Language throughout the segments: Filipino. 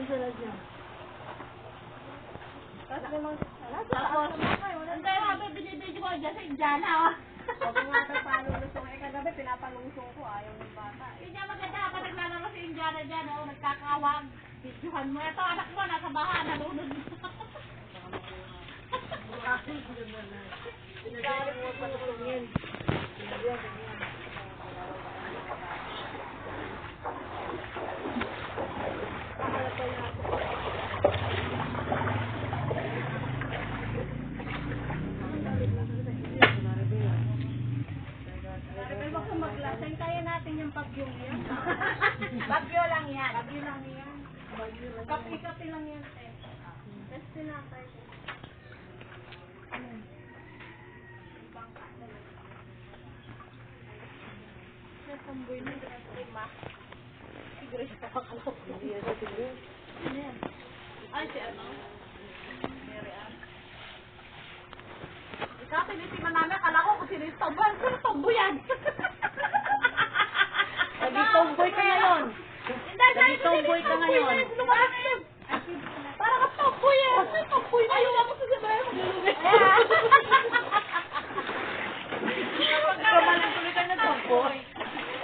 Tapos, ang tayo nga binibidyo ko dyan sa Indiana, oh. Sabi nga daw palulusong. Eh, kagabi pinapalusong ko. Ayaw ng bata. Hindi niya maganda ako naglalaro si Indiana dyan, oh. Nagkakawag. Videohan mo. Ito, anak mo, nasa baha, nalunod mo. Pinagawin mo palusongin. Maglaseng kaya natin yung bagyong yan. Bagyo lang yan. Bagyo lang yan. Kapi-kapi lang yan, eh. Tapos tinapay ko. Nasamboy na yung lima. Siguro siya kapakalap. Hindi yan sa siguro. Ano yan? Ay, si ano? Mary Ann. Ikaw, tinitiman namin. Akala ko kung sino yung tomboy. Sino tomboy yan? Lagi tomboy ka ngayon. Lagi tomboy ka ngayon. Parang ka tomboy eh. Tomboy na yun. Ako sa sabayan mo. Ikaw man ang tuloy ka na tomboy.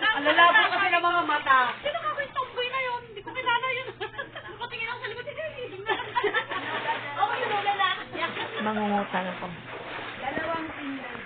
Ang lalabo kasi ng mga mata. Sino ka yung tomboy na yun? Hindi ko kilala yun. Nakatingin ako sa likod. Ako yung lula na. Mangungutang ako. Dalawang finger.